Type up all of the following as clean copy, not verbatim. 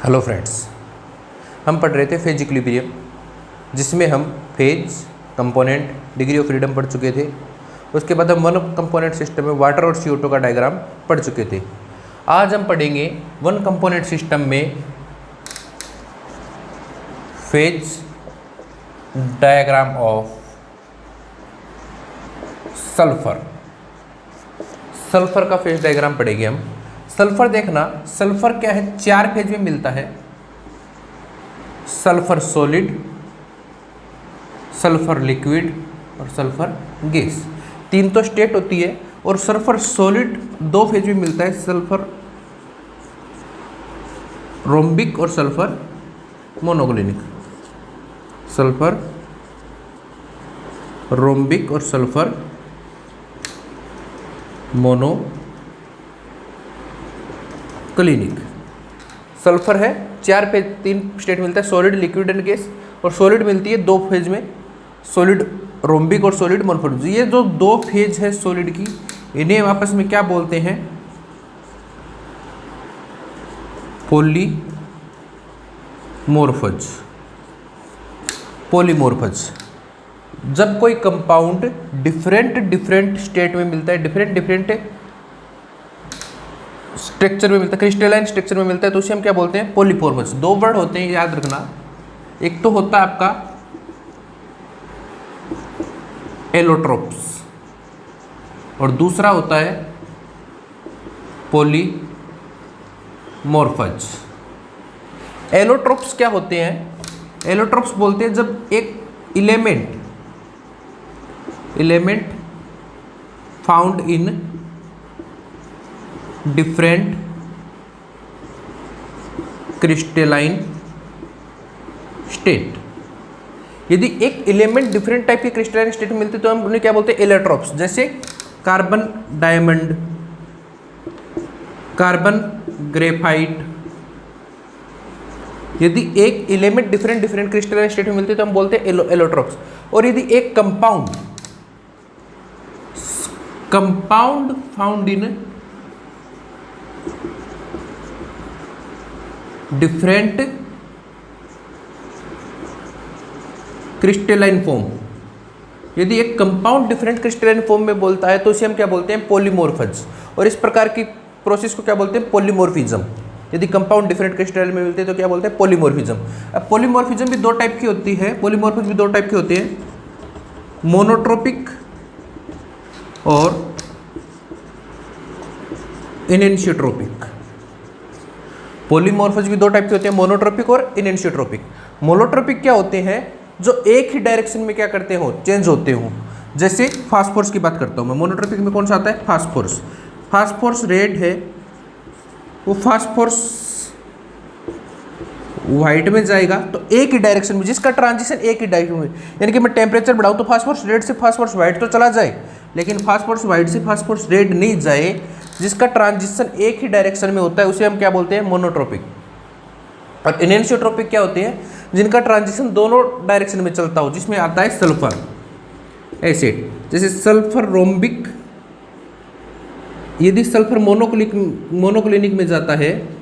Hello friends, हम पढ़ रहे थे फेज इक्विलिब्रियम, जिसमें हम phase, component, degree of freedom पढ़ चुके थे। उसके बाद हम वन कंपोनेंट सिस्टम में वाटर और CO2 का डायग्राम पढ़ चुके थे। आज हम पढ़ेंगे वन कंपोनेंट सिस्टम में phase diagram of sulphur. Sulphur का फेज डायग्राम पढ़ेंगे हम। सल्फर देखना, सल्फर क्या है, 4 फेज में मिलता है। सल्फर सॉलिड, सल्फर लिक्विड और सल्फर गैस, 3 तो स्टेट होती है। और सल्फर सॉलिड 2 फेज में मिलता है, सल्फर रोम्बिक और सल्फर मोनोक्लिनिक। सल्फर रोम्बिक और सल्फर मोनोक्लिनिक। सल्फर है 4 फेज, 3 स्टेट मिलता है, सॉलिड, लिक्विड एंड गैस। और सॉलिड मिलती है 2 फेज में, सॉलिड रोम्बिक और सॉलिड मोनोक्लिनिक। ये जो 2 फेज है सॉलिड की, इन्हें आपस में क्या बोलते हैं? पॉलीमॉर्फेज। पॉलीमॉर्फेज। जब कोई कंपाउंड डिफरेंट स्टेट में मिलता है, डिफरेंट स्ट्रक्चर में मिलता है, क्रिस्टलाइन स्ट्रक्चर में मिलता है, तो उसे हम क्या बोलते हैं? पॉलीमॉर्फेज। 2 वर्ड होते हैं, याद रखना। एक तो होता है आपका एलोट्रोप्स और दूसरा होता है पॉलीमॉर्फेज। एलोट्रोप्स क्या होते हैं? एलोट्रोप्स बोलते हैं जब एक element found in different crystalline state। यदि एक एलिमेंट डिफरेंट टाइप के क्रिस्टलाइन स्टेट में मिलते तो हम उन्हें क्या बोलते हैं? एलोट्रोप्स। जैसे कार्बन डायमंड, कार्बन ग्रेफाइट। यदि एक एलिमेंट डिफरेंट क्रिस्टलाइन स्टेट में मिलते तो हम बोलते हैं एलोट्रोप्स। और यदि एक compound found in different crystalline form, यदि एक कंपाउंड डिफरेंट क्रिस्टलाइन फॉर्म में बोलता है तो उसे हम क्या बोलते हैं? पॉलीमॉर्फेज। और इस प्रकार की प्रोसेस को क्या बोलते हैं? पॉलीमॉर्फिज्म। यदि कंपाउंड डिफरेंट क्रिस्टलाइन में मिलते हैं तो क्या बोलते हैं? पॉलीमॉर्फिज्म। अब पॉलीमॉर्फिज्म भी 2 टाइप की होती है। पॉलीमॉर्फिज्म भी 2 टाइप की होती है, मोनोट्रोपिक और इनेंशियोट्रोपिक। पॉलीमॉर्फिज्म भी 2 टाइप के होते हैं, मोनोट्रोपिक और इनेंशियोट्रोपिक। मोनोट्रोपिक क्या होते हैं? जो एक ही डायरेक्शन में क्या करते हो? चेंज होते हो। जैसे फास्फोरस की बात करता हूं मैं। मोनोट्रोपिक में कौन सा आता है? फास्फोरस। फास्फोरस रेड है, वो फास्फोरस व्हाइट में जाएगा तो एक ही डायरेक्शन में, जिसका ट्रांजिशन एक ही डायरेक्शन में। यानी कि मैं टेम्परेचर बढ़ाऊं तो फास्फोरस रेड से फास्फोरस व्हाइट तो चला जाए, लेकिन फास्फोरस व्हाइट से फास्फोरस रेड नहीं जाए। जिसका ट्रांजिशन एक ही डायरेक्शन में होता है उसे हम क्या बोलते हैं? मोनोट्रोपिक। और इनेंशियोट्रोपिक क्या होते हैं? जिनका ट्रांजिशन दोनों डायरेक्शन में चलता हो, जिसमें आता है सल्फर एसिड। जैसे सल्फर रोम्बिक, यदि सल्फर मोनोक्लिनिक में जाता है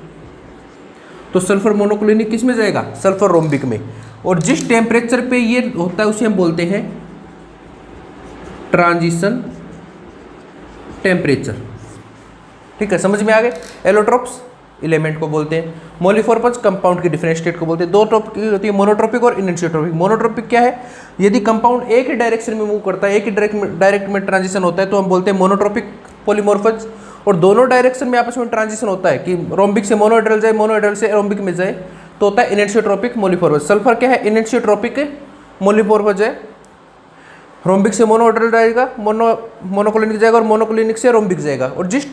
तो सल्फर मोनोक्लिनिक किस में जाएगा? सल्फर रोम्बिक में। और जिस टेम्परेचर पे ये होता है उसे हम बोलते हैं ट्रांजिशन टेम्परेचर। ठीक है, समझ में आ गए? एलोट्रोप्स एलिमेंट को बोलते हैं, मोलिफॉर्फेज कंपाउंड की डिफरेंट स्टेट को बोलते हैं। 2 टॉपिक होती है, मोनोट्रोपिक और इनेंशियोट्रोपिक। मोनोट्रोपिक क्या है? यदि कंपाउंड एक ही डायरेक्शन में मूव करता है, एक ही डायरेक्ट में ट्रांजिशन होता है तो हम बोलते हैं मोनोट्रोपिक पॉलीमॉर्फेज। और दोनों डायरेक्शन में आपस में ट्रांजिशन होता है कि रोम्बिक से मोनोहेड्रल जाए, मोनोहेड्रल से रोम्बिक में जाए, तो होता है इनेंशियोट्रोपिक मोलिफॉर्फेज। सल्फर क्या है? इनेंशियोट्रोपिक मोलिफॉर्फेज है। रोम्बिक से मोनोहेड्रल जाएगा, मोनोक्लिनिक जाएगा, और मोनोक्लिनिक से रोम्बिक जाएगा। और जिस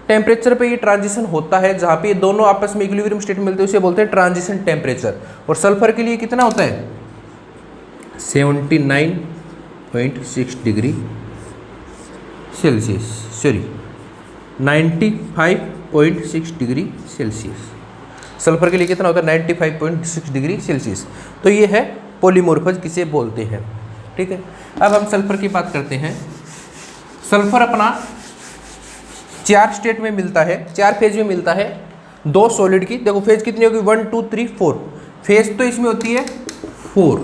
टेम्परेचर पे ये ट्रांजिशन होता है, जहाँ पे ये दोनों आपस में इक्विलिब्रियम स्टेट में मिलते हैं, उसे बोलते हैं ट्रांजिशन टेम्परेचर। और सल्फर के लिए कितना होता है? 79.6 degree Celsius, sorry 95.6 degree Celsius. Sulphur के लिए कितना होता है? 95.6 डिग्री सेल्सियस। तो ये है पॉलीमॉर्फेज किसे बोलते हैं। ठीक है, अब हम सल्फर की बात करते हैं। सल्फर अपना 4 स्टेट में मिलता है, 4 फेज में मिलता है। दो सॉलिड की, देखो फेज कितनी होगी 1 2 3 4, फेज तो इसमें होती है 4,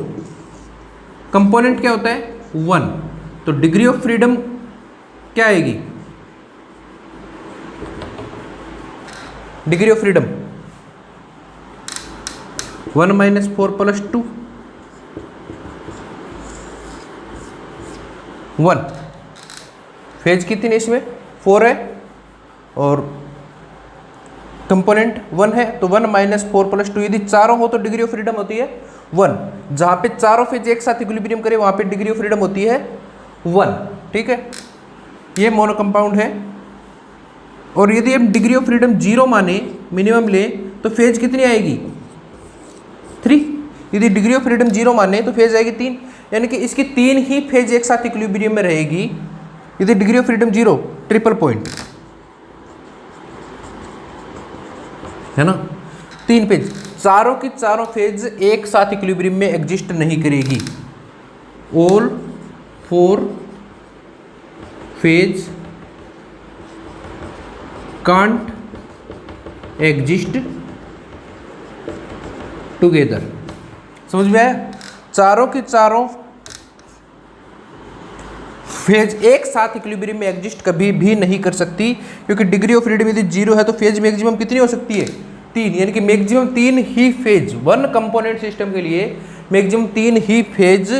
कंपोनेंट क्या होता है 1, तो डिग्री ऑफ फ्रीडम क्या आएगी, degree of freedom 1 minus 4 plus 2 1, phase कितनी इसमें 4 है और कंपोनेंट 1 है, तो 1 माइनस 4 प्लस 2, यदि चारों हो तो डिग्री ऑफ फ्रीडम होती है 1, जहां पे चारों फेज एक साथ इक्विलिब्रियम करे वहां पे डिग्री ऑफ फ्रीडम होती है 1, ठीक है। ये मोनो कंपाउंड है। और यदि हम डिग्री ऑफ फ्रीडम 0 माने, मिनिमम ले, तो फेज कितनी आएगी 3, यदि डिग्री ऑफ फ्रीडम 0 माने तो फेज आएगी 3, यानी कि इसकी 3 ही फेज एक साथ इक्विलिब्रियम में रहेगी यदि degree of freedom 0, triple point है ना, 3 फेज, चारों की चारों फेज एक साथ इक्विलिब्रियम में एग्जिस्ट नहीं करेगी, all 4 phase can't exist together. समझ में आया, चारों की चारों फेज एक साथ इक्विलिब्रियम में एग्जिस्ट कभी भी नहीं कर सकती, क्योंकि डिग्री ऑफ फ्रीडम यदि 0 है तो फेज मैक्सिमम कितनी हो सकती है 3, यानी कि मैक्सिमम 3 ही फेज, 1 कंपोनेंट सिस्टम के लिए मैक्सिमम 3 ही फेज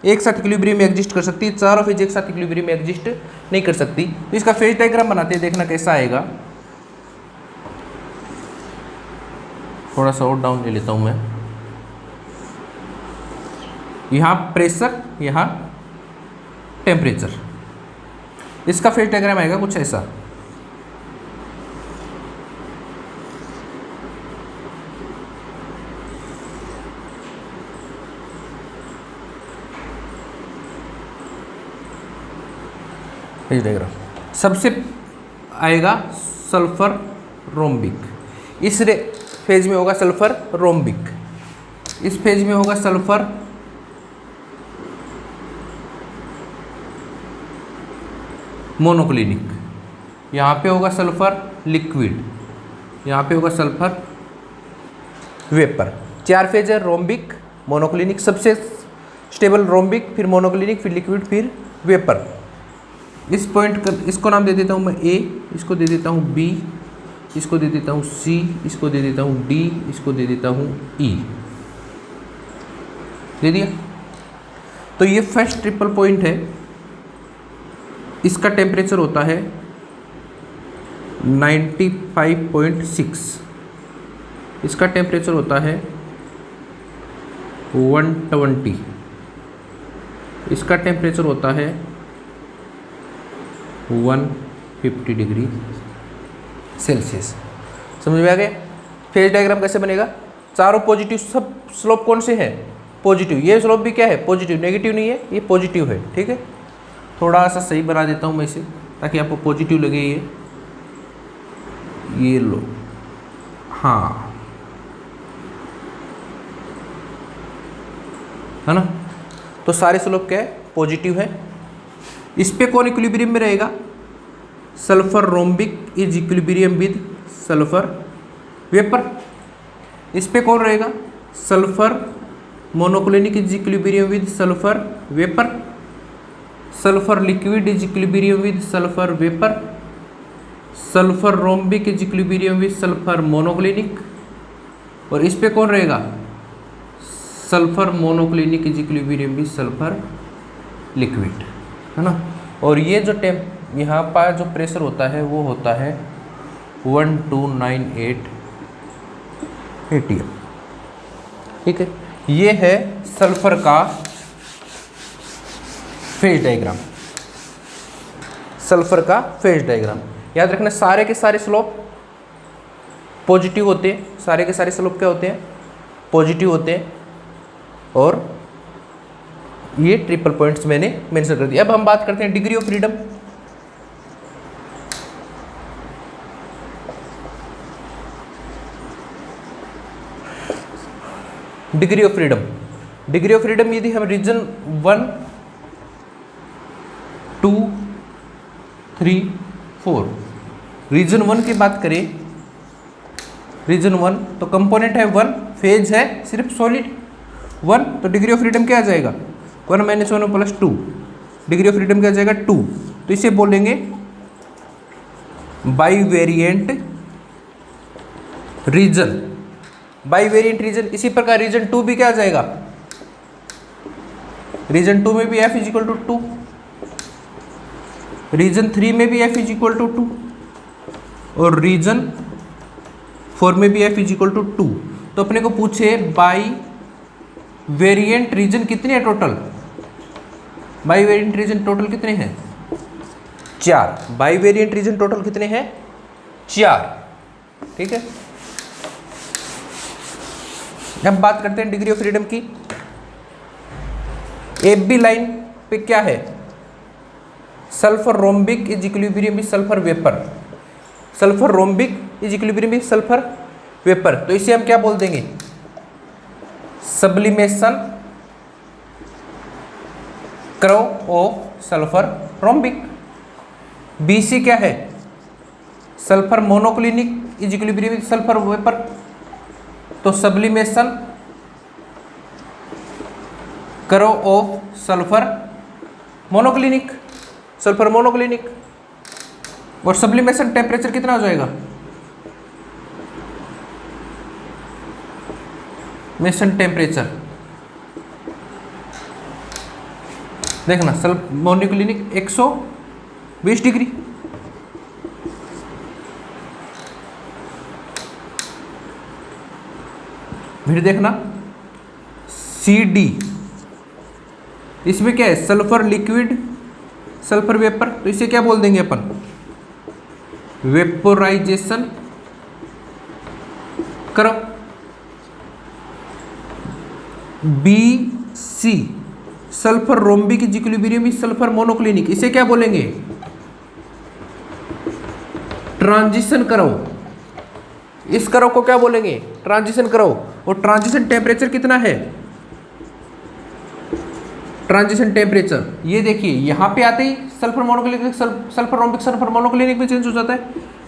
एक साथ इक्विलिब्रियम में एग्जिस्ट कर सकती है, चारों फेज एक साथ इक्विलिब्रियम में एग्जिस्ट नहीं कर सकती। तो इसका फेज डायग्राम बनाते हैं, देखना कैसा आएगा। थोड़ा सा और डाउन ले लेता हूं मैं, यहाँ प्रेशर, यहाँ टेम्परेचर, इसका फेज डायग्राम आएगा कुछ ऐसा। फेज डायग्राम सबसे आएगा सल्फर रोम्बिक, इस फेज में होगा सल्फर रोम्बिक, इस फेज में होगा सल्फर मोनोक्लिनिक, यहाँ पे होगा सल्फर लिक्विड, यहाँ पे होगा सल्फर वेपर। 4 फेज है, रोम्बिक, मोनोक्लिनिक, सबसे स्टेबल रोम्बिक, फिर मोनोक्लिनिक, फिर लिक्विड, फिर वेपर। इस पॉइंट का इसको नाम दे देता हूँ मैं ए, इसको दे देता हूँ बी, इसको दे देता हूँ सी, इसको दे देता हूँ डी, इसको दे देता हूँ ई, दे दिया। तो ये फर्स्ट ट्रिपल पॉइंट है, इसका टेम्परेचर होता है 95.6, इसका टेम्परेचर होता है 120, इसका टेम्परेचर होता है 150 डिग्री सेल्सियस। समझ में आ गया। फेज डायग्राम कैसे बनेगा, चारों पॉजिटिव, सब स्लोप कौन से हैं पॉजिटिव, ये स्लोप भी क्या है पॉजिटिव, नेगेटिव नहीं है, ये पॉजिटिव है, ठीक है। थोड़ा सा सही बना देता हूँ मैं इसे ताकि आपको पॉजिटिव लगे, ये लो, हाँ, है ना। तो सारे स्लोप क्या है पॉजिटिव है। इस पे कौन इक्विलिब्रियम में रहेगा, sulphur rhombic is equilibrium with sulphur vapour. इस पे कौन रहेगा, sulphur monoclinic is equilibrium with sulphur vapour, sulphur liquid is equilibrium with sulphur vapour, sulphur rhombic is equilibrium with sulphur monoclinic, और इस पे कौन रहेगा, sulphur monoclinic is equilibrium with sulphur liquid, है ना। और ये जो यहाँ पर जो प्रेशर होता है वो होता है 1298 atm, ठीक है। ये है सल्फर का फेज डायग्राम, सल्फर का फेज डायग्राम। याद रखना सारे के सारे स्लोप पॉजिटिव होते हैं, सारे के सारे स्लोप क्या होते हैं पॉजिटिव होते हैं, और ये ट्रिपल पॉइंट्स मैंने मेंशन कर दिया। अब हम बात करते हैं degree of freedom. Degree of freedom, degree of freedom यदि हम रीजन 1 2 3 4 रीजन 1 की बात करें रीजन 1, तो कंपोनेंट है 1, फेज है सिर्फ सॉलिड 1, तो डिग्री ऑफ फ्रीडम क्या आ जाएगा 1 - 1 + 2, डिग्री ऑफ फ्रीडम क्या आ जाएगा 2। तो इसे बोलेंगे बाईवेरिएंट रीजन, बाईवेरिएंट रीजन। इसी प्रकार रीजन 2 भी क्या आ जाएगा, रीजन 2 में भी f = 2, रीजन 3 में भी f = 2 और रीजन 4 में भी f = 2। तो अपने को पूछे बाई वेरिएंट रीजन कितने हैं total, by variant region total कितने हैं 4, बाई वेरिएंट रीजन टोटल कितने हैं 4। ठीक है, अब बात करते हैं डिग्री ऑफ फ्रीडम की। AB लाइन पे क्या है, sulphur rhombic is equilibrium with sulphur vapour, sulphur rhombic is equilibrium with sulphur vapour. तो इसे हम क्या बोल देंगे, sublimation curve of sulphur rhombic. BC क्या है, sulphur monoclinic is equilibrium with sulphur vapour, तो sublimation curve of sulphur monoclinic, sulphur monoclinic. और सब्लिमेशन टेम्परेचर कितना हो जाएगा, मेशन टेम्परेचर देखना, सल्फर मोनोक्लिनिक 120 डिग्री। फिर देखना CD, इसमें क्या है, सल्फर लिक्विड सल्फर वेपर, तो इसे क्या बोल देंगे अपन, vaporisation curve. BC, sulphur rhombic is equilibrium with sulphur monoclinic, इसे क्या बोलेंगे, ट्रांजिशन कर्व। इस कर्व को क्या बोलेंगे, ट्रांजिशन कर्व। और ट्रांजिशन टेम्परेचर कितना है, ट्रांजिशन टेम्परेचर ये देखिए यहाँ पे आते ही sulphur monoclinic sulphur rhombic sulphur monoclinic में चेंज हो जाता है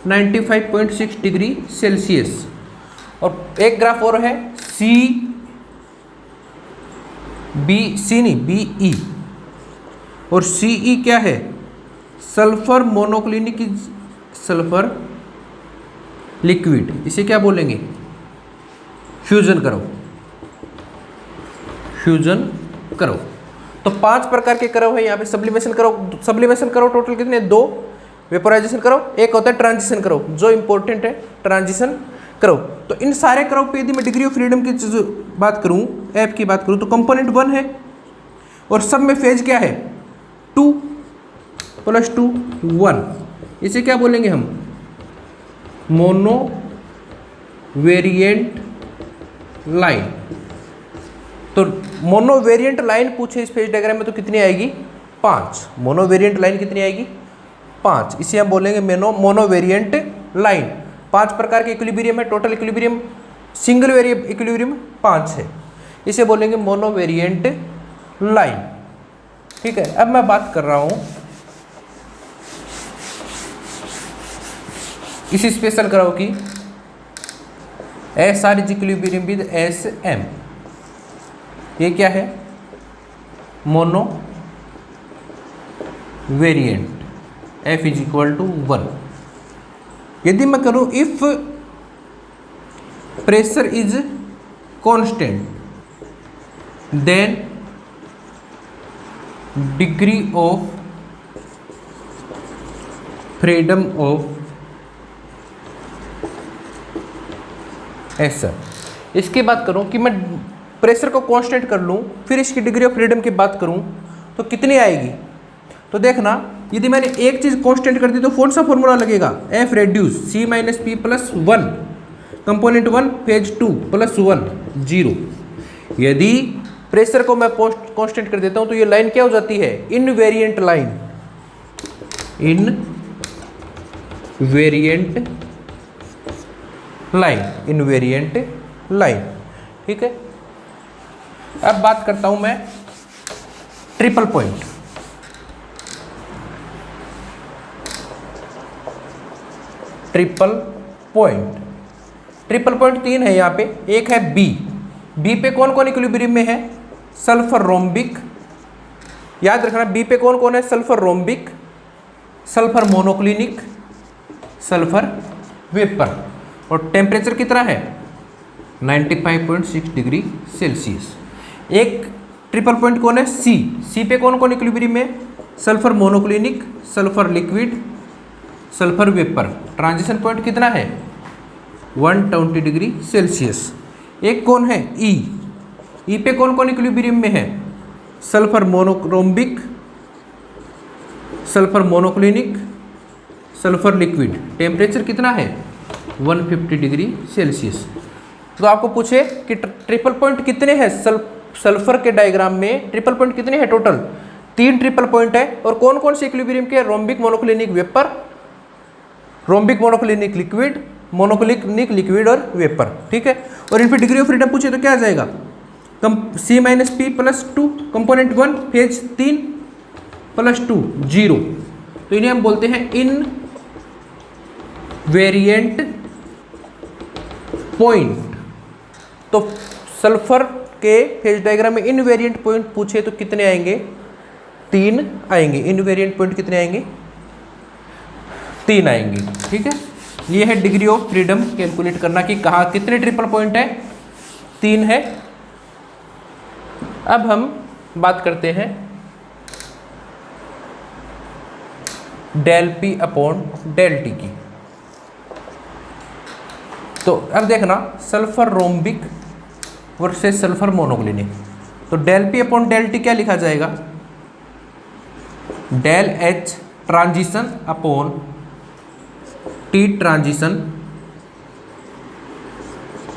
95.6 डिग्री सेल्सियस। और एक ग्राफ और है BE, और CE क्या है, सल्फर मोनोक्लिनिक सल्फर लिक्विड, इसे क्या बोलेंगे, फ्यूजन करो, फ्यूजन करो। तो 5 प्रकार के कर्व है यहाँ पे। सब्लिमेशन करो, सब्लिमेशन करो टोटल कितने, 2, वेपोराइजेशन करो, एक होता है ट्रांजिशन करो, जो इंपॉर्टेंट है ट्रांजिशन करो। तो इन सारे कर्व पे यदि मैं डिग्री ऑफ फ्रीडम की बात करूँ, ऐप की बात करूँ, तो कंपोनेंट 1 है और सब में फेज क्या है 2 + 2 1, इसे क्या बोलेंगे हम, मोनो वेरिएंट लाइन। तो मोनो वेरिएंट लाइन पूछे इस फेज डायग्राम में तो कितनी आएगी 5, मोनो वेरिएंट लाइन कितनी आएगी 5, इसे हम बोलेंगे मोनो वेरिएंट लाइन। 5 प्रकार के इक्विलिब्रियम है, total equilibrium single variable equilibrium 5 है, इसे बोलेंगे मोनो वेरिएंट लाइन। ठीक है, अब मैं बात कर रहा हूं इसी स्पेशल कर्व की, SR is equilibrium with SM, ये क्या है, मोनो वेरिएंट, F = 1। यदि मैं करूं if pressure is constant then degree of freedom of SR। इसकी बात करूं कि मैं प्रेशर को कांस्टेंट कर लूं, फिर इसकी डिग्री ऑफ फ्रीडम की बात करूं तो कितनी आएगी। तो देखना, यदि मैंने एक चीज़ कांस्टेंट कर दी तो कौन सा फॉर्मूला लगेगा, F reduce C - P + 1, component 1 phase 2 + 1 0। यदि प्रेशर को मैं कांस्टेंट कर देता हूं तो ये लाइन क्या हो जाती है, invariant line, invariant line, invariant line. ठीक है, अब बात करता हूं मैं triple point. Triple point triple point 3 है यहाँ पे, एक है बी। बी पे कौन कौन इक्विलिब्रियम में है? सल्फर रोम्बिक, याद रखना बी पे कौन कौन है? Sulphur rhombic, sulphur monoclinic, sulphur vapour. और टेम्परेचर कितना है? 95.6 डिग्री सेल्सियस। एक ट्रिपल पॉइंट कौन है? सी। सी पे कौन कौन इक्विलिब्रियम में? Sulphur monoclinic, sulphur liquid, sulphur vapour. Transition point कितना है? 120 डिग्री सेल्सियस। एक कौन है? ई। ई पे कौन कौन इक्विलिब्रियम में है? Sulphur monorhombic, sulphur monoclinic, sulphur liquid. Temperature कितना है? 150 डिग्री सेल्सियस। तो आपको पूछे कि ट्रिपल पॉइंट कितने हैं सल्फर के डायग्राम में? ट्रिपल पॉइंट कितने हैं टोटल? 3 ट्रिपल पॉइंट है। और कौन कौन से इक्विलिब्रियम के? Rhombic monoclinic vapour, rhombic monoclinic liquid, monoclinic liquid और वेपर। ठीक है। और इन पे डिग्री ऑफ फ्रीडम पूछे तो क्या आ जाएगा? C minus P plus 2, component 1 phase 3 plus 2 0। तो इन्हें हम बोलते हैं इन वेरिएंट पॉइंट। तो सल्फर के फेज डायग्राम में इनवेरिएंट पॉइंट पूछे तो कितने आएंगे? 3 आएंगे। इनवेरिएंट पॉइंट कितने आएंगे? 3 आएंगे। ठीक है। ये है डिग्री ऑफ फ्रीडम कैलकुलेट करना कि कहाँ कितने ट्रिपल पॉइंट है? 3 है। अब हम बात करते हैं del P upon del T की। तो अब देखना sulphur rhombic versus sulphur monoclinic. तो del P upon del T क्या लिखा जाएगा? Del H transition upon T transition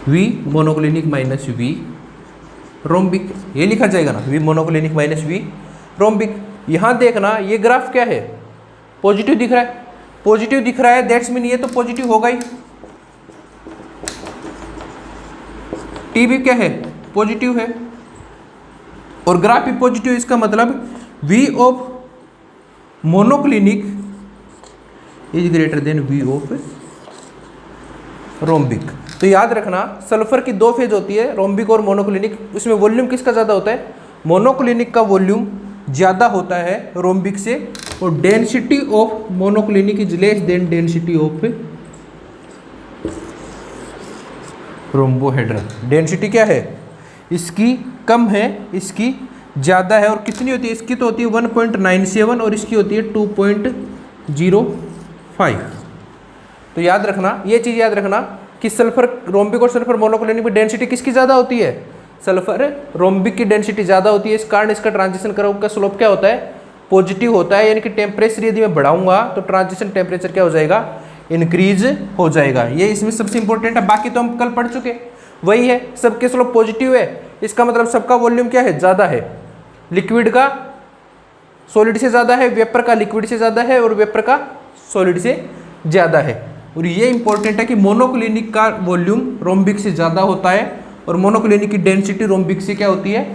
V monoclinic minus V rhombic. ये लिखा जाएगा ना, V monoclinic minus V rhombic. यहाँ देखना ये ग्राफ क्या है? पॉजिटिव दिख रहा है। पॉजिटिव दिख रहा है दैट्स मीन ये तो पॉजिटिव होगा ही। टी भी क्या है? पॉजिटिव है। और ग्राफ भी पॉजिटिव, इसका मतलब V of monoclinic is greater than V of rhombic. तो याद रखना सल्फर की 2 फेज होती है, रोम्बिक और मोनोक्लिनिक। उसमें वॉल्यूम किसका ज़्यादा होता है? मोनोक्लिनिक का वॉल्यूम ज़्यादा होता है रोम्बिक से। और density of monoclinic is less than density of rhombohedral. Density क्या है? इसकी कम है, इसकी ज़्यादा है। और कितनी होती है? इसकी तो होती है 1.97 और इसकी होती है 2.05। तो याद रखना, ये चीज़ याद रखना कि सल्फर रोम्बिक और सल्फर मोनोक्लिनिक में डेंसिटी किसकी ज़्यादा होती है? सल्फर रोम्बिक की डेंसिटी ज़्यादा होती है। इस कारण इसका ट्रांजिशन कर्व का स्लोप क्या होता है? पॉजिटिव होता है। यानी कि टेम्परेचर यदि मैं बढ़ाऊंगा तो ट्रांजिशन टेम्परेचर क्या हो जाएगा? इंक्रीज हो जाएगा। ये इसमें सबसे इंपॉर्टेंट है। बाकी तो हम कल पढ़ चुके, वही है। सबके स्लोप पॉजिटिव है, इसका मतलब सबका वॉल्यूम क्या है? ज़्यादा है। लिक्विड का सॉलिड से ज़्यादा है, वेपर का लिक्विड से ज़्यादा है, और वेपर का सॉलिड से ज़्यादा है। और ये इंपॉर्टेंट है कि मोनोक्लिनिक का वॉल्यूम रोम्बिक से ज़्यादा होता है और मोनोक्लिनिक की डेंसिटी रोम्बिक से क्या होती है?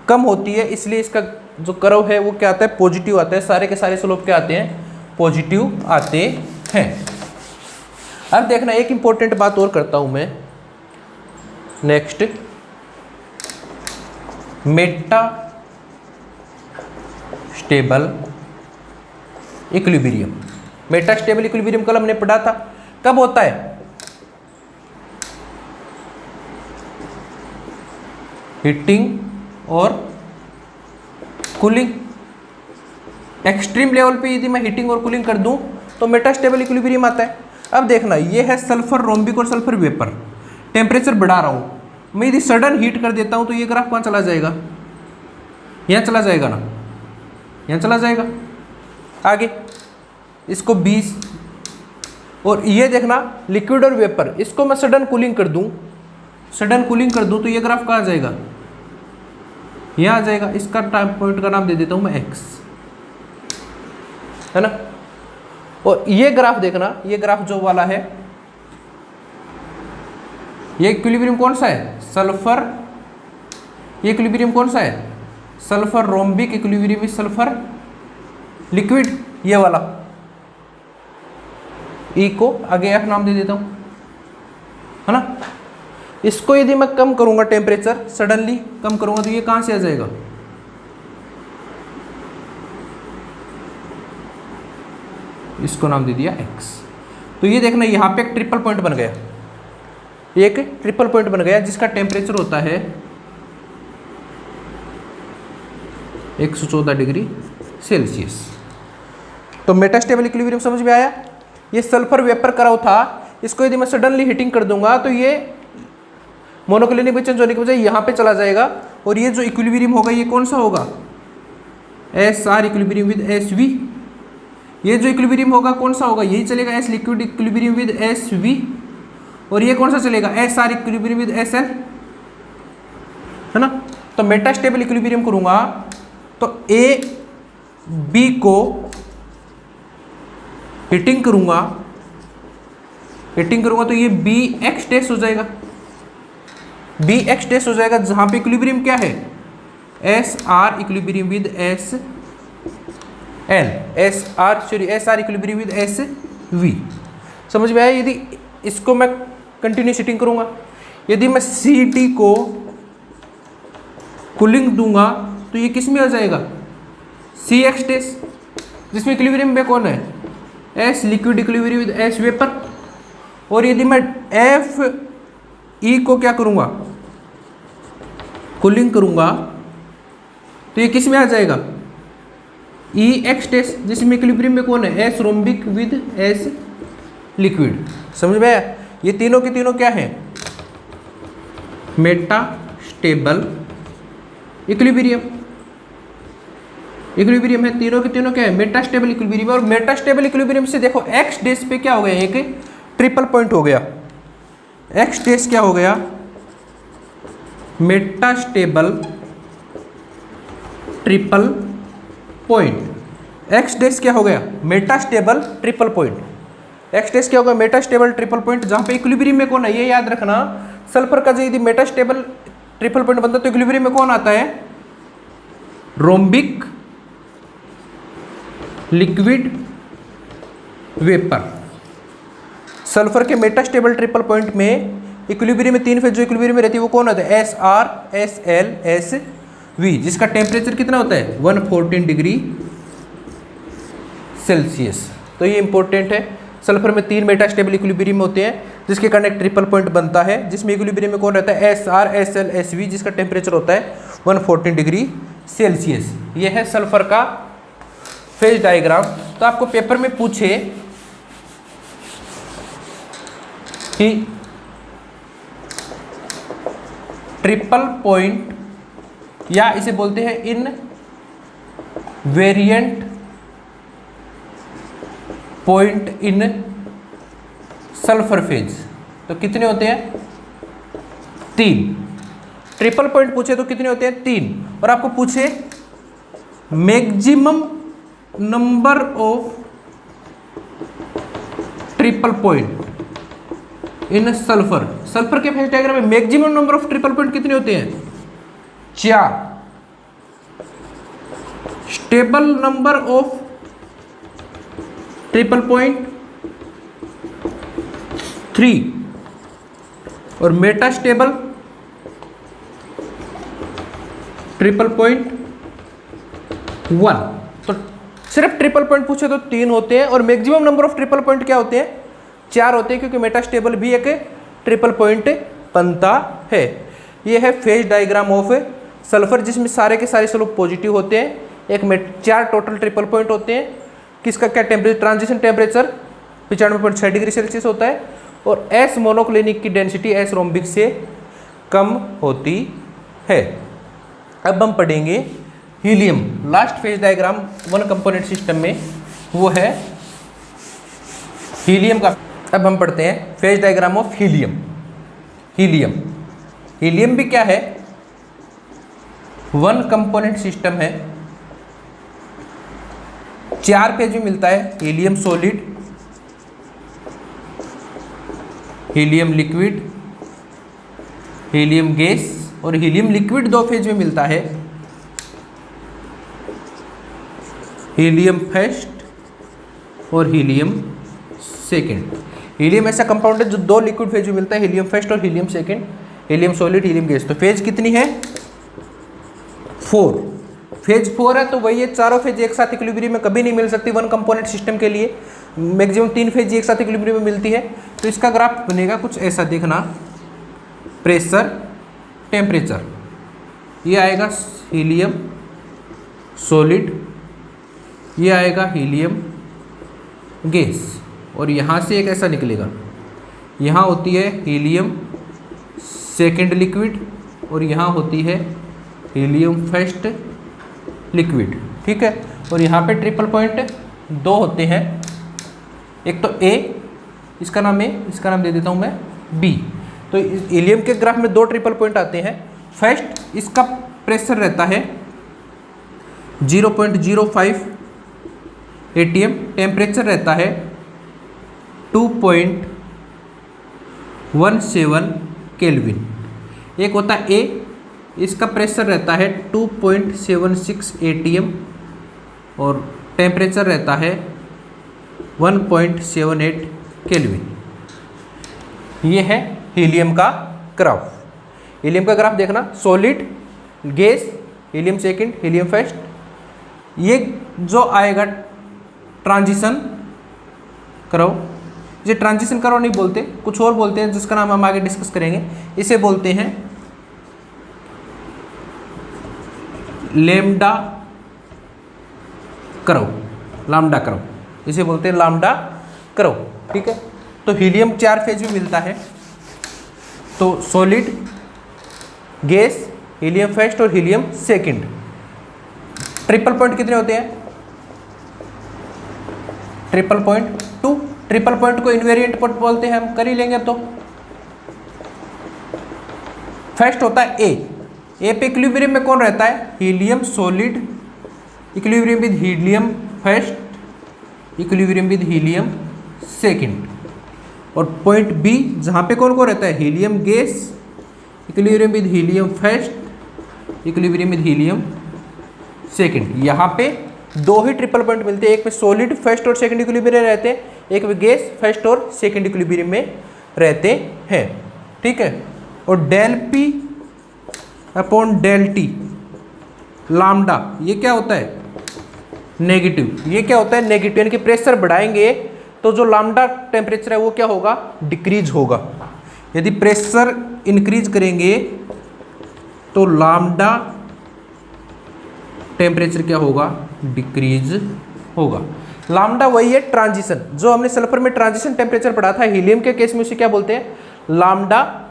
कम होती है। इसलिए इसका जो कर्व है वो क्या आता है? पॉजिटिव आता है। सारे के सारे स्लोप क्या आते हैं? पॉजिटिव आते हैं। अब देखना एक इंपॉर्टेंट बात और करता हूं मैं। Next Meta stable equilibrium. Meta stable equilibrium कल हमने पढ़ा था। कब होता है? हीटिंग और कूलिंग। एक्सट्रीम लेवल पे यदि मैं हीटिंग और कूलिंग कर दूं तो मेटा स्टेबल इक्विलिब्रियम आता है। अब देखना ये है सल्फर रोम्बिक और सल्फर वेपर। टेम्परेचर बढ़ा रहा हूँ मैं, यदि सडन हीट कर देता हूँ तो ये ग्राफ कहाँ चला जाएगा? यहाँ चला जाएगा ना, यहाँ चला जाएगा। आगे इसको 20, और ये देखना लिक्विड और वेपर, इसको मैं सडन कूलिंग कर दूँ, सडन कूलिंग कर दूँ तो ये ग्राफ कहाँ आ जाएगा? यहाँ आ जाएगा। इसका टाइम पॉइंट का नाम दे देता हूँ मैं x, है ना। और ये ग्राफ देखना, ये ग्राफ जो वाला है, ये इक्विलिब्रियम कौन सा है? सल्फर। ये इक्विलिब्रियम कौन सा है? Sulphur rhombic equilibrium is sulphur liquid, ये वाला। ई को आगे F नाम दे देता हूँ। है ना। इसको यदि मैं कम करूंगा टेम्परेचर, सडनली कम करूंगा, तो ये कहां से आ जाएगा, इसको नाम दे दिया x। तो ये देखना यहाँ पे एक ट्रिपल पॉइंट बन गया, एक ट्रिपल पॉइंट बन गया जिसका टेम्परेचर होता है 114 डिग्री सेल्सियस। तो मेटास्टेबल इक्विलिब्रियम समझ में आया। ये सल्फर वेपर कराओ था, इसको यदि मैं सडनली हीटिंग कर दूंगा तो ये मोनोक्लिनिक में चेंज होने की बजाय यहाँ पे चला जाएगा, और ये जो इक्विलिब्रियम होगा ये कौन सा होगा, S R equilibrium with S V. ये जो इक्विलिब्रियम होगा कौन सा होगा, यही चलेगा S liquid equilibrium with S V, और ये कौन सा चलेगा, S R equilibrium with S L, है ना। तो मेटास्टेबल इक्विलिब्रियम करूंगा तो ए बी को हीटिंग करूंगा तो ये बी एक्स डैश हो जाएगा, बी एक्स डैश हो जाएगा, जहां पे इक्विलिब्रियम क्या है, S R equilibrium with S L, S R equilibrium with S V. समझ में आया। यदि इसको मैं कंटिन्यूस हीटिंग करूंगा, यदि मैं सी डी को कूलिंग दूंगा तो ये किस में आ जाएगा, सी एक्स डैश, जिसमें इक्विलिब्रियम में कौन है, S liquid equilibrium with S vapour. और यदि मैं एफ ई को क्या करूंगा, कूलिंग करूंगा, तो ये किस में आ जाएगा, ई एक्स डैश, जिसमें इक्विलिब्रियम में कौन है, S rhombic with S liquid. समझ में आया। ये तीनों के तीनों क्या है, मेटास्टेबल इक्विलिब्रियम है, तीनों के तीनों क्या है, मेटास्टेबल इक्विलिब्रियम। और मेटास्टेबल इक्विलिब्रियम से देखो एक्स डैश पे क्या हो गया, एक ट्रिपल पॉइंट हो गया, एक्स डैश क्या हो गया, metastable triple point. X dash क्या हो गया, metastable triple point. X dash क्या होगा, मेटास्टेबल ट्रिपल पॉइंट, जहां पे इक्विलिब्रियम में कौन है, ये याद रखना, सल्फर का यदि मेटास्टेबल ट्रिपल पॉइंट बनता है तो इक्विलिब्रियम में कौन आता है, रोम्बिक लिक्विड वेपर। सल्फर के मेटास्टेबल ट्रिपल पॉइंट में इक्विलिब्रियम में तीन फेज जो इक्विलिब्रियम में रहती है वो कौन होता है, S R S L S V, जिसका टेम्परेचर कितना होता है, 114 डिग्री सेल्सियस। तो ये इंपॉर्टेंट है। सल्फर में तीन मेटास्टेबल इक्विलिब्रियम होते हैं जिसके कारण एक ट्रिपल पॉइंट बनता है, जिसमें इक्विलिब्रियम में कौन रहता है, S R S L S V, जिसका टेम्परेचर होता है 114 डिग्री सेल्सियस। ये है सल्फर का फेज डायग्राम। तो आपको पेपर में पूछे कि ट्रिपल पॉइंट, या इसे बोलते हैं invariant point in sulphur phase, तो कितने होते हैं, 3। ट्रिपल पॉइंट पूछे तो कितने होते हैं, 3। और आपको पूछे maximum number of triple point in sulphur, sulphur के फेज डायग्राम में maximum number of triple point कितने होते हैं, 4। Stable number of triple point 3, और मेटास्टेबल ट्रिपल पॉइंट 1। तो सिर्फ ट्रिपल पॉइंट पूछे तो 3 होते हैं, और maximum number of triple point क्या होते हैं, 4 होते हैं, क्योंकि मेटास्टेबल भी एक ट्रिपल पॉइंट बनता है। ये है फेज डायग्राम ऑफ सल्फर, जिसमें सारे के सारे स्लोप पॉजिटिव होते हैं। एक में 4 टोटल ट्रिपल पॉइंट होते हैं। किसका क्या temperature, transition temperature 95.6 degree Celsius होता है, और एस मोनोक्लिनिक की डेंसिटी एस रोम्बिक से कम होती है। अब हम पढ़ेंगे helium. Last phase diagram one component system में वो है हीलियम का। अब हम पढ़ते हैं phase diagram of helium. Helium भी क्या है, वन कंपोनेंट सिस्टम है। 4 फेज में मिलता है, helium solid, helium liquid, helium gas, और हीलियम लिक्विड 2 फेज में मिलता है, हीलियम फर्स्ट और हीलियम सेकेंड। हीलियम ऐसा कंपाउंड है जो दो लिक्विड फेज में मिलता है, हीलियम फर्स्ट और helium second, helium solid, helium gas. तो फेज कितनी है? 4। फेज 4 है तो वही है, चारों फेज एक साथ इक्विलिब्रियम में कभी नहीं मिल सकती वन कंपोनेंट सिस्टम के लिए, मैक्सिमम 3 फेज एक साथ इक्विलिब्रियम में मिलती है। तो इसका ग्राफ बनेगा कुछ ऐसा, देखना, प्रेशर, टेम्परेचर, ये आएगा हीलियम सॉलिड, ये आएगा हीलियम गैस, और यहाँ से एक ऐसा निकलेगा, यहाँ होती है हीलियम सेकेंड लिक्विड और यहाँ होती है हीलियम फर्स्ट लिक्विड, ठीक है। और यहाँ पे ट्रिपल पॉइंट 2 होते हैं, एक तो ए, इसका नाम ए, इसका नाम दे देता हूँ मैं बी। तो हीलियम के ग्राफ में 2 ट्रिपल पॉइंट आते हैं। फर्स्ट, इसका प्रेशर रहता है 0.05 atm, टेम्परेचर रहता है 2.17 केल्विन। एक होता है ए, इसका प्रेशर रहता है 2.76 atm और टेम्परेचर रहता है 1.78 केल्विन। ये है हीलियम का ग्राफ। हीलियम का ग्राफ देखना, solid, gas, helium second, helium first, ये जो आएगा ट्रांजिशन करो, ये ट्रांजिशन करो नहीं बोलते, कुछ और बोलते हैं जिसका नाम हम आगे डिस्कस करेंगे। इसे बोलते हैं लैम्डा कर्व, लैम्डा कर्व, इसे बोलते हैं लैम्डा कर्व, ठीक है। तो हीलियम 4 फेज में मिलता है, तो सॉलिड, गैस, हीलियम फर्स्ट और हीलियम सेकेंड। ट्रिपल पॉइंट कितने होते हैं? Triple point 2। ट्रिपल पॉइंट को इनवेरिएंट पॉइंट बोलते हैं, हम कर ही लेंगे अब तो। फर्स्ट होता है ए, ए पे इक्विलिब्रियम में कौन रहता है? Helium solid, equilibrium with helium first, equilibrium with helium second. और पॉइंट बी, जहाँ पे कौन कौन रहता है? Helium gas, equilibrium with helium first, equilibrium with helium second. यहाँ पे 2 ही ट्रिपल पॉइंट मिलते हैं, एक में सॉलिड फर्स्ट और सेकेंड इक्विलिब्रियम रहते हैं, एक में गैस फर्स्ट और सेकेंड इक्विलिब्रियम में रहते हैं, ठीक है। और del P upon del T lambda, ये क्या होता है? नेगेटिव। ये क्या होता है? नेगेटिव, यानी कि प्रेशर बढ़ाएंगे तो जो लैम्डा टेम्परेचर है वो क्या होगा? डिक्रीज होगा। यदि प्रेशर इंक्रीज करेंगे तो लैम्डा टेम्परेचर क्या होगा? डिक्रीज होगा। लैम्डा वही है ट्रांजिशन, जो हमने सल्फर में ट्रांजिशन टेम्परेचर पढ़ा था, हीलियम के केस में उसे क्या बोलते हैं? लैम्डा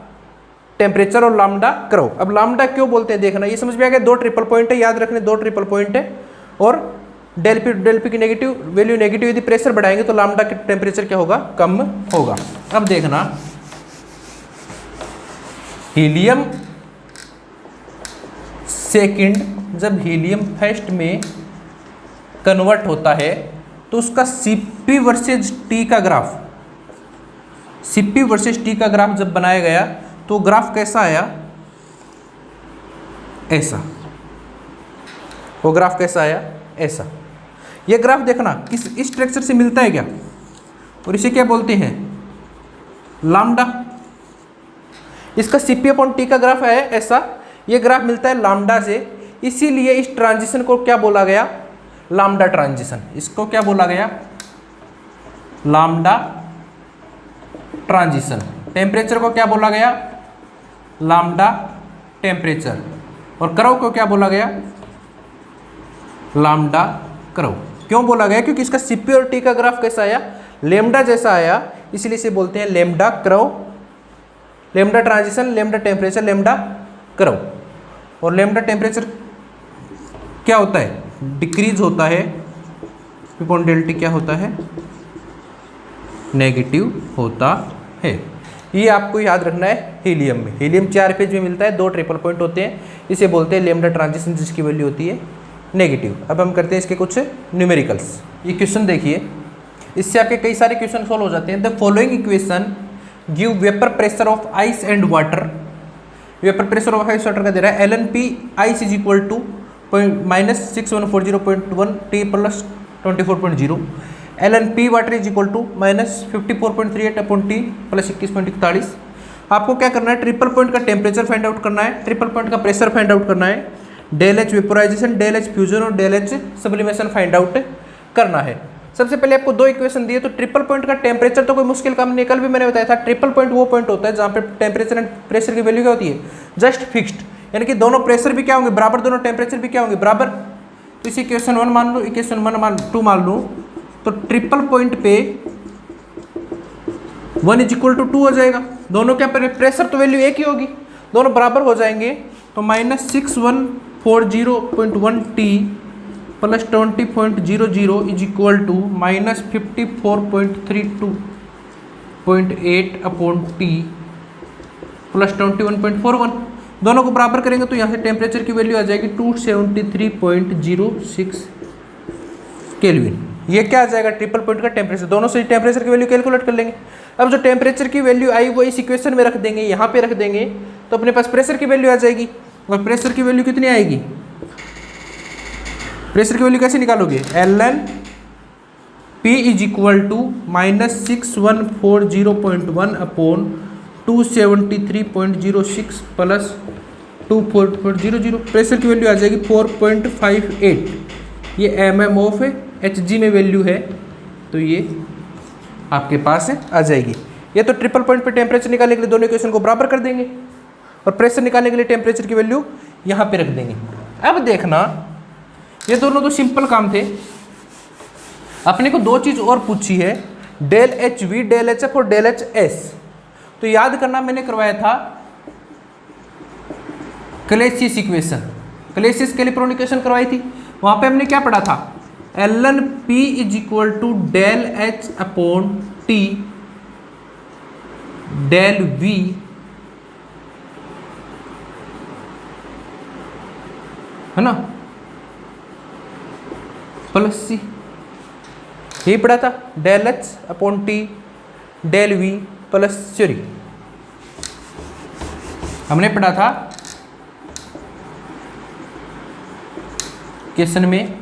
टेम्परेचर और लैम्डा कर्व। अब लैम्डा क्यों बोलते हैं देखना, ये समझ में आ गया। 2 ट्रिपल पॉइंट है, याद रखने 2 ट्रिपल पॉइंट है। और डेल पी की नेगेटिव वैल्यू नेगेटिव, यदि प्रेशर बढ़ाएंगे तो लैम्डा का टेम्परेचर क्या होगा? कम होगा। अब देखना, हीलियम सेकेंड जब हीलियम फर्स्ट में कन्वर्ट होता है तो उसका सीपी वर्सेज टी का ग्राफ, सीपी वर्सेज टी का ग्राफ जब बनाया गया तो ग्राफ कैसा आया? ऐसा। वो ग्राफ कैसा आया? ऐसा। ये ग्राफ देखना किस स्ट्रक्चर से मिलता है क्या, और इसे क्या बोलते हैं? लैम्डा। इसका सीपी अपॉन टी का ग्राफ है ऐसा, ये ग्राफ मिलता है लैम्डा से, इसीलिए इस ट्रांजिशन को क्या बोला गया? Lambda transition. इसको क्या बोला गया? Lambda transition. टेम्परेचर को क्या बोला गया? Lambda temperature. और कर्व को क्या बोला गया? Lambda curve. क्यों बोला गया? क्योंकि इसका सीपी और टी का ग्राफ कैसा आया? लैम्डा जैसा आया, इसलिए इसे बोलते हैं lambda curve, lambda transition, lambda temperature, lambda curve. और लैम्डा टेम्परेचर क्या होता है? डिक्रीज होता है, अपॉन डेल टी क्या होता है? नेगेटिव होता है। ये आपको याद रखना है हीलियम में। हीलियम 4 फेज में मिलता है, 2 ट्रिपल पॉइंट होते हैं, इसे बोलते हैं लैम्डा ट्रांजिशन, जिसकी वैल्यू होती है नेगेटिव। अब हम करते हैं इसके कुछ न्यूमेरिकल्स। ये क्वेश्चन देखिए, इससे आपके कई सारे क्वेश्चन सॉल्व हो जाते हैं। The following equation give vapour pressure of ice and water. Vapour pressure of ice water का दे रहा है LNP ice is equal to -6140.1 T + 24.0, LNP water is equal to -54.38 upon T plus 21.41। आपको क्या करना है, ट्रिपल पॉइंट का temperature find out करना है, ट्रिपल पॉइंट का प्रेशर फाइंड आउट करना है, del H vaporisation, del H fusion और del H sublimation find out करना है। सबसे पहले आपको दो इक्वेशन दिए, तो ट्रिपल पॉइंट का टेम्परेचर तो कोई मुश्किल काम नहीं, कल भी मैंने बताया था ट्रिपल पॉइंट वो पॉइंट होता है जहाँ पे टेम्परेचर एंड प्रेशर की वैल्यू क्या होती है, जस्ट फिक्स्ड, यानी कि दोनों प्रेशर भी क्या होंगे बराबर, दोनों टेम्परेचर भी क्या होंगे बराबर। तो इसे इक्वेशन 1 मान लो, इक्वेशन 2 मान लो, तो ट्रिपल पॉइंट पे 1 = 2 हो जाएगा, दोनों क्या प्रेशर तो वैल्यू एक ही होगी, दोनों बराबर हो जाएंगे, तो -6140.1 T plus 20.00 is equal to -54.32.8 upon T plus 21.41। दोनों को बराबर करेंगे तो यहाँ से टेम्परेचर की वैल्यू आ जाएगी 273.06 केल्विन। ये क्या आ जाएगा, ट्रिपल पॉइंट का टेम्परेचर। दोनों से टेम्परेचर की वैल्यू कैलकुलेट कर लेंगे। अब जो टेम्परेचर की वैल्यू आई वो इस इक्वेशन में रख देंगे, यहाँ पे रख देंगे, तो अपने पास प्रेशर की वैल्यू आ जाएगी। और प्रेशर की वैल्यू कितनी आएगी, प्रेशर की वैल्यू कैसे निकालोगे, LNP is equal to -6140.1 upon 273.06 plus 2.00। Pressure की वैल्यू आ जाएगी 4.58। ये mm ऑफ Hg में वैल्यू है, तो ये आपके पास आ जाएगी। ये तो ट्रिपल पॉइंट पे टेम्परेचर निकालने के लिए दोनों इक्वेशन को बराबर कर देंगे और प्रेशर निकालने के लिए टेम्परेचर की वैल्यू यहाँ पे रख देंगे। अब देखना, ये दोनों तो सिंपल काम थे। अपने को दो चीज़ और पूछी है, del H V, del H F और डेल एच एस। तो याद करना, मैंने करवाया था क्लेसियस इक्वेशन, क्लेसियस कैलिब्रोन इक्वेशन करवाई थी। वहाँ पे हमने क्या पढ़ा था, LNP is equal to del H upon T del V है ना प्लस सी, यही पढ़ा था, del H upon T del V plus sorry हमने पढ़ा था क्वेश्चन में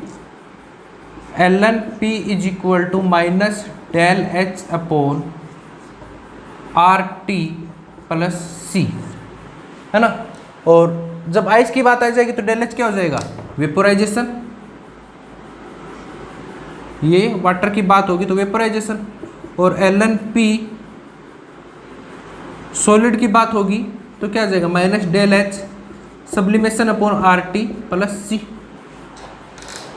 LNP is equal to minus del H upon R T plus C, है ना। और जब आइस की बात आ जाएगी तो डेल एच क्या हो जाएगा, वेपोराइजेशन, ये वाटर की बात होगी तो वेपोराइजेशन, और LNP सॉलिड की बात होगी तो क्या आ जाएगा, minus del H sublimation upon R T plus C,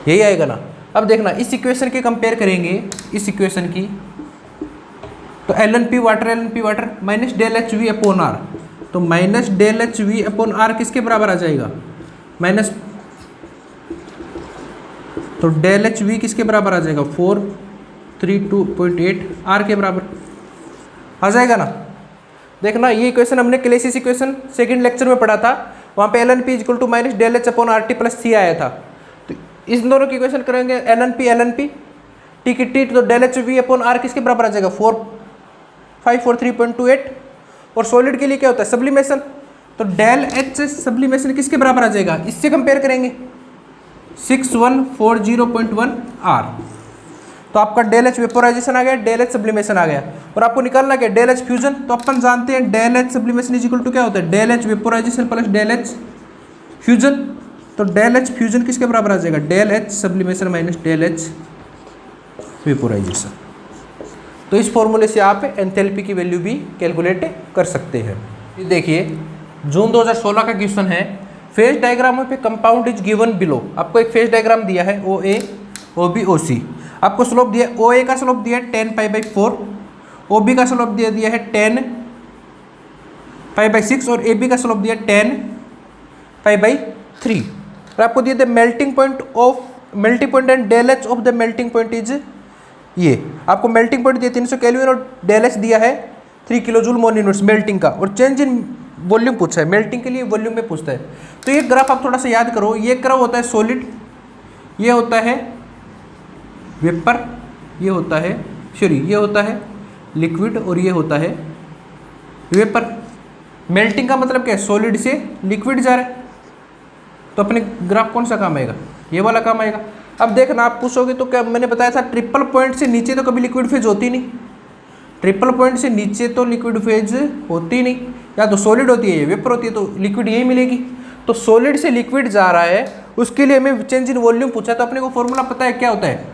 यही आएगा ना। अब देखना, इस इक्वेशन के कंपेयर करेंगे, इस इक्वेशन की, तो LNP water minus del H V upon R, तो minus del H V upon R किसके बराबर आ जाएगा, माइनस, तो डेल एच वी किसके बराबर आ जाएगा, 432.8 आर के बराबर आ जाएगा ना। देखना, ये इक्वेशन हमने क्लेसियस इक्वेशन सेकंड लेक्चर में पढ़ा था, वहाँ पे LNP is equal to minus del H upon R T plus C आया था। तो इस दोनों की इक्वेशन करेंगे, LNP टी की टी, तो del H V upon R किसके बराबर आ जाएगा, 4543.28। और सॉलिड के लिए क्या होता है, सब्लिमेशन, तो डेल एच सब्लिमेशन किसके बराबर आ जाएगा, इससे कंपेयर करेंगे 6140.1 आर। तो आपका डेल एच वेपोराइजेशन आ गया, डेल एच सब्लिमेशन आ गया, और आपको निकालना क्या, डेल एच फ्यूजन। तो अपन जानते हैं del H sublimation is equal to क्या होता है, del H vaporisation plus del H fusion. तो डेल एच फ्यूजन किसके बराबर आ जाएगा, del H sublimation minus del H vaporisation. तो इस फॉर्मूले से आप एंथैल्पी की वैल्यू भी कैलकुलेट कर सकते हैं। ये देखिए, जून 2016 का क्वेश्चन है, फेज डायग्राम पे कंपाउंड इज गिवन बिलो। आपको एक फेज डायग्राम दिया है, OA OB OC। आपको स्लोप दिया है, OA का स्लोप दिया है 10π/4, OB का स्लोप दिया है 10π/6 और AB का स्लोप दिया है 10π/3। और आपको दिया melting point and del H of the melting point is, ये आपको मेल्टिंग पॉइंट दिया 300 केल्विन और डेल एच दिया है 3 किलोजूल मोल यूनिट्स मेल्टिंग का, और चेंज इन वॉल्यूम पूछा है, मेल्टिंग के लिए वॉल्यूम में पूछता है। तो ये ग्राफ आप थोड़ा सा याद करो, ये ग्राफ होता है सॉलिड, ये होता है वेपर, ये होता है ये होता है लिक्विड और ये होता है वेपर। मेल्टिंग का मतलब क्या है, सॉलिड से लिक्विड जा रहा है, तो अपने ग्राफ कौन सा काम आएगा, ये वाला काम आएगा। अब देखना आप पूछोगे तो क्या मैंने बताया था, ट्रिपल पॉइंट से नीचे तो कभी लिक्विड फेज होती नहीं, ट्रिपल पॉइंट से नीचे तो लिक्विड फेज होती नहीं, या तो सॉलिड होती है या वेपर होती है, तो लिक्विड यही मिलेगी। तो सॉलिड से लिक्विड जा रहा है, उसके लिए हमें चेंज इन वॉल्यूम पूछा, तो अपने को फॉर्मूला पता है क्या होता है,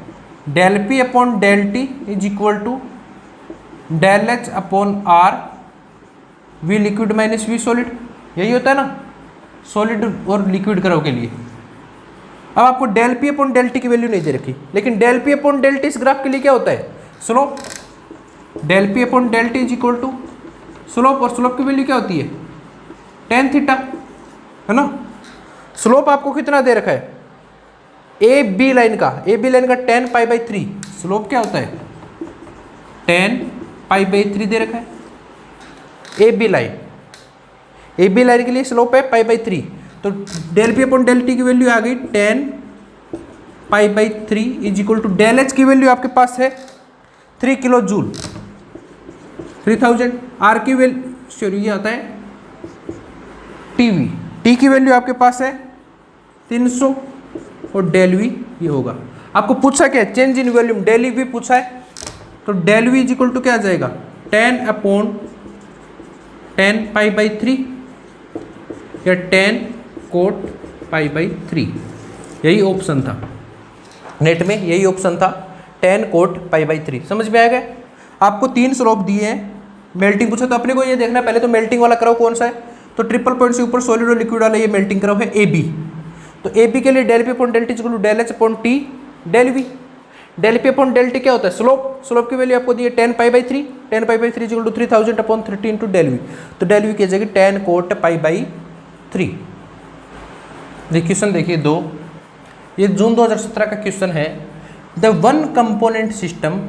del P upon del T is equal to del H upon R V liquid minus V solid, यही होता है ना सॉलिड और लिक्विड कर्व के लिए। अब आपको del P upon del T की वैल्यू नहीं दे रखी, लेकिन del P upon del T इस ग्राफ के लिए क्या होता है, slope. Del P upon del T is equal to slope, और स्लोप की वैल्यू क्या होती है, टेन थीटा, है ना। स्लोप आपको कितना दे रखा है, ए बी लाइन का 10 पाई बाई 3, स्लोप क्या होता है 10 पाई बाई 3 दे रखा है। ए बी लाइन के लिए स्लोप है पाई बाई 3, तो del P upon del T की वैल्यू आ गई 10 pi by 3 is equal to del H की वैल्यू आपके पास है 3 किलो जूल 3000, आर की वैल्यू सॉरी ये आता है टीवी, टी की वैल्यू आपके पास है 300 और डेल वी ये होगा। आपको पूछा क्या है, change in volume, del V पूछा है, तो del V is equal to क्या आ जाएगा 10 अपॉन 10 पाई बाई 3 या 10 कोट पाई बाई 3, यही ऑप्शन था नेट में, यही ऑप्शन था 10 कोट पाई बाई 3। समझ में आ गया। आपको 3 स्लोप दिए हैं, मेल्टिंग पूछा तो अपने को ये देखना है पहले तो मेल्टिंग वाला कर्व कौन सा है, तो ट्रिपल पॉइंट से ऊपर सॉलिड और लिक्विड वाला ये मेल्टिंग कर्व है ए बी। तो ए बी के लिए del P upon del T equal to del H upon T del V. Del P upon del T क्या होता है, स्लोप की वैल्यू आपको दी है 10 pi by 3, 10 pi by 3 equal to 3000 upon 30 into del V, तो डेल वी की जगह 10 कोट पाई बाई 3। क्वेश्चन देखिए 2, ये जून 2017 का क्वेश्चन है। द वन कंपोनेंट सिस्टम,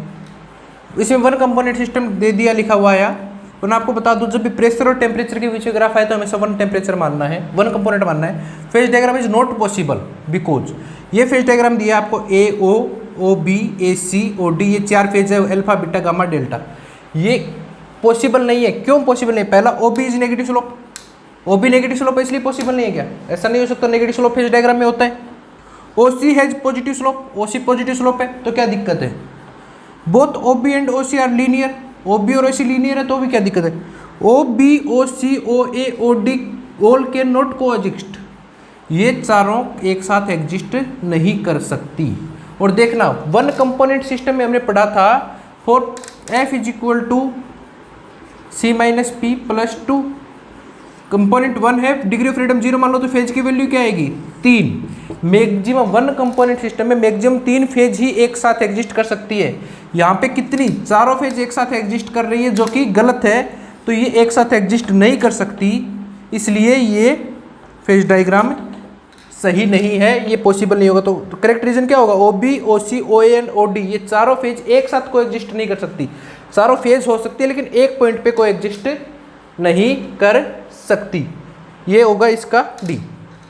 इसमें वन कंपोनेंट सिस्टम दे दिया लिखा हुआ है, तो मैं आपको बता दूं जब भी प्रेशर और टेम्परेचर के बीच में ग्राफ आए तो हमेशा वन टेम्परेचर मानना है, वन कंपोनेंट मानना है। Phase diagram is not possible because ये फेज डायग्राम दिया आपको ए ओ ओ बी ए सी ओ डी, ये 4 फेज है, अल्फा बीटा गामा डेल्टा, ये पॉसिबल नहीं है। क्यों पॉसिबल नहीं, पहला O B is negative slope, O B negative slope है इसलिए पॉसिबल नहीं है क्या, ऐसा नहीं हो सकता, नेगेटिव स्लोप फेज डायग्राम में होता है। O C has positive slope, O C positive slope है तो क्या दिक्कत है। Both O B and O C are linear, O B और ओ सी लीनियर है तो भी क्या दिक्कत है। O B O C O A O D all can not coexist, ये चारों एक साथ एग्जिस्ट नहीं कर सकती। और देखना वन कंपोनेंट सिस्टम में हमने पढ़ा था for F is equal to C minus P plus 2, component 1 है, डिग्री ऑफ फ्रीडम 0 मान लो तो फेज की वैल्यू क्या आएगी 3। मैक्सिमम वन कंपोनेंट सिस्टम में मैक्सिमम 3 फेज ही एक साथ एग्जिस्ट कर सकती है। यहाँ पे कितनी, चारों फेज एक साथ एग्जिस्ट कर रही है जो कि गलत है, तो ये एक साथ एग्जिस्ट नहीं कर सकती, इसलिए ये फेज डायग्राम सही नहीं है, ये पॉसिबल नहीं होगा। तो करेक्ट रीजन क्या होगा, ओ B O C O A N O D, ये चारों फेज एक साथ को एग्जिस्ट नहीं कर सकती। चारों फेज हो सकती है लेकिन एक पॉइंट पे को एग्जिस्ट नहीं कर सकती, ये होगा इसका डी।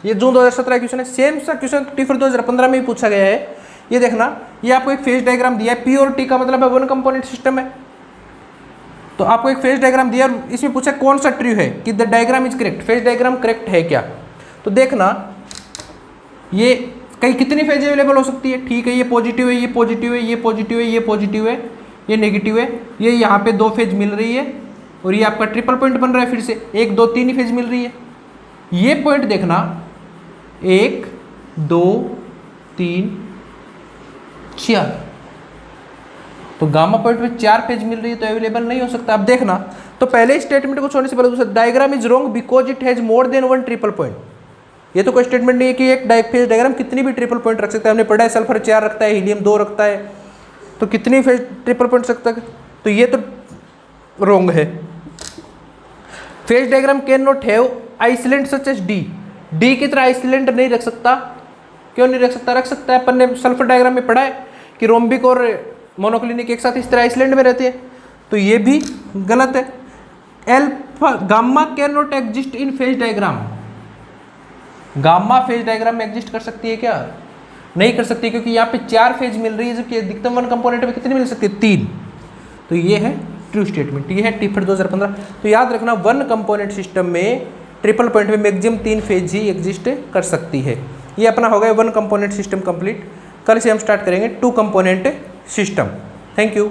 ये जून 2017 क्वेश्चन है। सेम सा क्वेश्चन टिफर 2015 में भी पूछा गया है। ये देखना, ये आपको एक फेज डायग्राम दिया है, पी और टी का मतलब है वन कंपोनेंट सिस्टम है, तो आपको एक फेज डायग्राम दिया और इसमें पूछा कौन सा ट्रू है कि the diagram is correct, phase diagram correct है क्या। तो देखना ये कई कितनी फेज अवेलेबल हो सकती है, ठीक है, ये पॉजिटिव है, ये पॉजिटिव है, ये पॉजिटिव है, ये पॉजिटिव है, ये नेगेटिव है, ये यहाँ पे 2 फेज मिल रही है और ये आपका ट्रिपल पॉइंट बन रहा है, फिर से 1 2 3 ही फेज मिल रही है। ये पॉइंट देखना 1 2 3 4, तो गामा पॉइंट में 4 फेज मिल रही है तो अवेलेबल नहीं हो सकता। अब देखना, तो पहले स्टेटमेंट को छोड़ने से पहले दूसरा, diagram is wrong because it has more than 1 triple point. ये तो कोई स्टेटमेंट नहीं है कि एक फेज डायग्राम कितनी भी ट्रिपल पॉइंट रख सकता है। हमने पढ़ा है सल्फर 4 रखता है, हीलियम 2 रखता है, तो कितनी फेज ट्रिपल पॉइंट सकता है, तो ये तो रॉन्ग है। Phase diagram can not have isolant such as D, D की तरह आइसोलेंट नहीं रख सकता। क्यों नहीं रख सकता, रख सकता है, अपन ने सल्फर डायग्राम में पढ़ा है कि रोम्बिक और मोनोक्लिनिक एक साथ इस तरह आइसलैंड में रहते हैं, तो ये भी गलत है। Alpha gamma can not exist in phase diagram, gamma phase diagram में एग्जिस्ट कर सकती है क्या, नहीं कर सकती, क्योंकि यहाँ पे 4 फेज मिल रही है, जबकि अधिकतम वन कंपोनेंट में कितनी मिल सकती है 3। तो ये है ट्रू स्टेटमेंट, ये है टिफर 2015। तो याद रखना वन कंपोनेंट सिस्टम में ट्रिपल पॉइंट में मैक्सिमम 3 फेज ही एग्जिस्ट कर सकती है। ये अपना हो गया वन कंपोनेंट सिस्टम कंप्लीट। कल से हम स्टार्ट करेंगे 2 कंपोनेंट सिस्टम। Thank you.